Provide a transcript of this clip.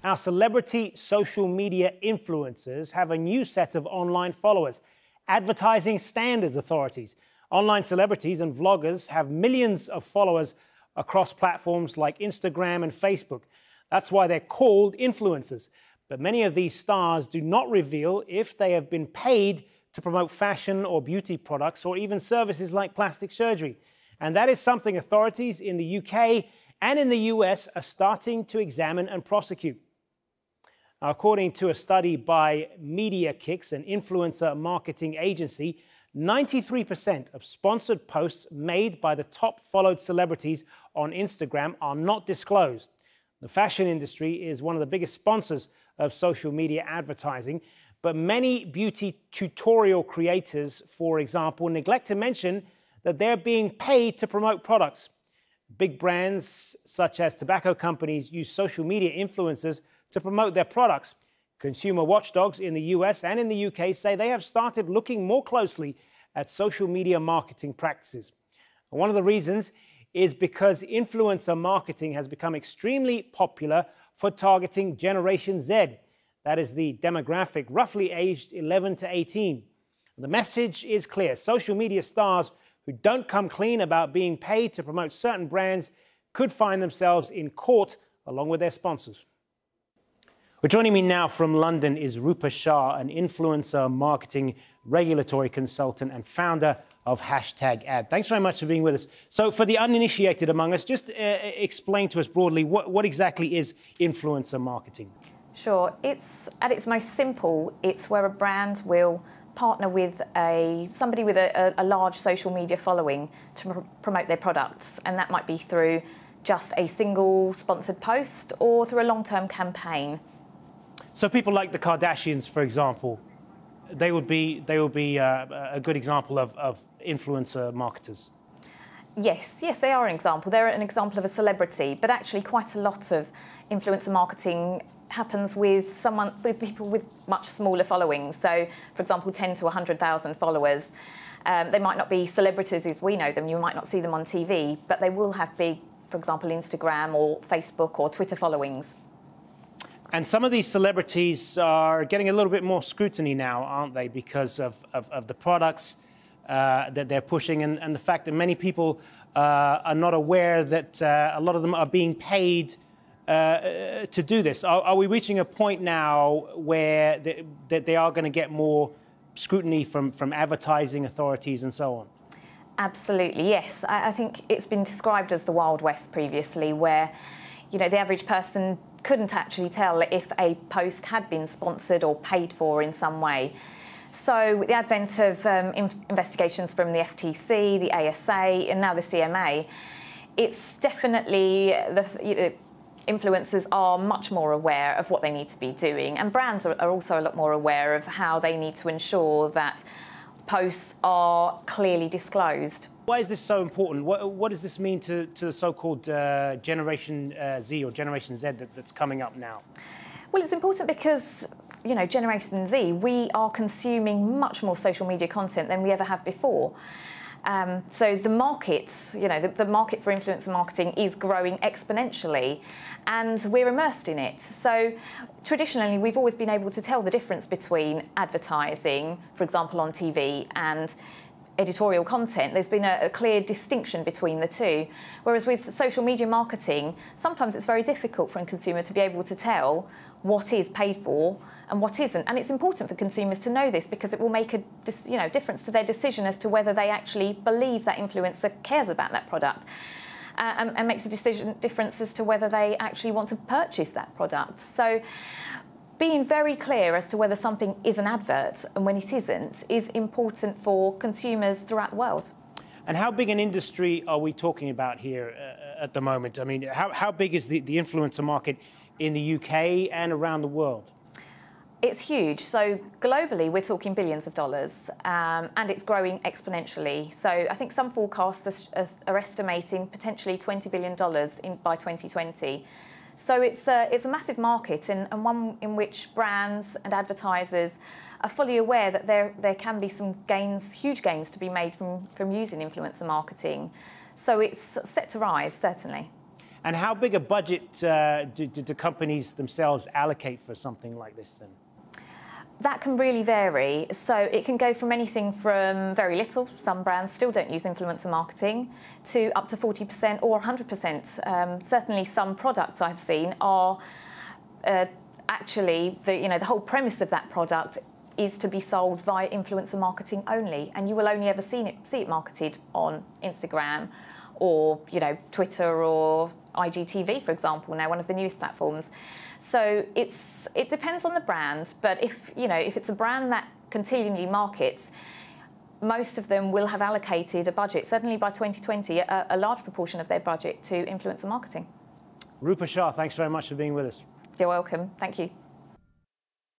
Our celebrity social media influencers have a new set of online followers. Advertising standards authorities. Online celebrities and vloggers have millions of followers across platforms like Instagram and Facebook. That's why they're called influencers. But many of these stars do not reveal if they have been paid to promote fashion or beauty products or even services like plastic surgery. And that is something authorities in the UK and in the US are starting to examine and prosecute. Now, according to a study by Media Kicks, an influencer marketing agency, 93% of sponsored posts made by the top followed celebrities on Instagram are not disclosed. The fashion industry is one of the biggest sponsors of social media advertising, but many beauty tutorial creators, for example, neglect to mention that they're being paid to promote products. Big brands such as tobacco companies use social media influencers to promote their products. Consumer watchdogs in the US and in the UK say they have started looking more closely at social media marketing practices. And one of the reasons is because influencer marketing has become extremely popular for targeting Generation Z. That is the demographic roughly aged 11 to 18. The message is clear. Social media stars who don't come clean about being paid to promote certain brands could find themselves in court along with their sponsors. Well, joining me now from London is Rupa Shah, an influencer marketing regulatory consultant and founder of #Ad. Thanks very much for being with us. So for the uninitiated among us, just explain to us broadly what exactly is influencer marketing? Sure. It's at its most simple, it's where a brand will partner with somebody with a large social media following to promote their products, and that might be through just a single sponsored post or through a long-term campaign. So people like the Kardashians, for example, they would be a good example of influencer marketers. Yes, they are an example. They're an example of a celebrity, but actually quite a lot of influencer marketing happens with people with much smaller followings. So, for example, 10 to 100,000 followers. They might not be celebrities as we know them. You might not see them on TV, but they will have big, for example, Instagram or Facebook or Twitter followings. And some of these celebrities are getting a little bit more scrutiny now, aren't they, because of the products that they're pushing and the fact that many people are not aware that a lot of them are being paid to do this. Are we reaching a point now where they are going to get more scrutiny from advertising authorities and so on? Absolutely, yes. I think it's been described as the Wild West previously, where the average person couldn't actually tell if a post had been sponsored or paid for in some way. So with the advent of investigations from the FTC, the ASA, and now the CMA, it's definitely influencers are much more aware of what they need to be doing, and brands are also a lot more aware of how they need to ensure that posts are clearly disclosed. Why is this so important? What does this mean to the so-called Generation Z or Generation Z that's coming up now? Well, it's important because, Generation Z, we are consuming much more social media content than we ever have before. So the market, the market for influencer marketing is growing exponentially, and we're immersed in it. So traditionally, we've always been able to tell the difference between advertising, for example, on TV, and editorial content. There's been a clear distinction between the two. Whereas with social media marketing, sometimes it's very difficult for a consumer to be able to tell what is paid for and what isn't. And it's important for consumers to know this because it will make a difference to their decision as to whether they actually believe that influencer cares about that product. And makes a difference as to whether they actually want to purchase that product. So being very clear as to whether something is an advert and when it isn't is important for consumers throughout the world. And how big an industry are we talking about here at the moment? I mean, how big is the influencer market in the UK and around the world? It's huge. So globally, we're talking billions of dollars, and it's growing exponentially. So I think some forecasts are estimating potentially $20 billion by 2020. So it's a massive market, and one in which brands and advertisers are fully aware that there can be some gains, huge gains to be made from using influencer marketing. So it's set to rise, certainly. And how big a budget do companies themselves allocate for something like this then? That can really vary. So it can go from anything from very little, some brands still don't use influencer marketing, to up to 40% or 100%. Certainly some products I've seen are actually, the whole premise of that product is to be sold via influencer marketing only, and you will only ever see it marketed on Instagram or Twitter or IGTV, for example, now one of the newest platforms. So it depends on the brand, but if it's a brand that continually markets, most of them will have allocated a budget, certainly by 2020, a large proportion of their budget to influencer marketing. Rupa Shah, thanks very much for being with us. You're welcome. Thank you.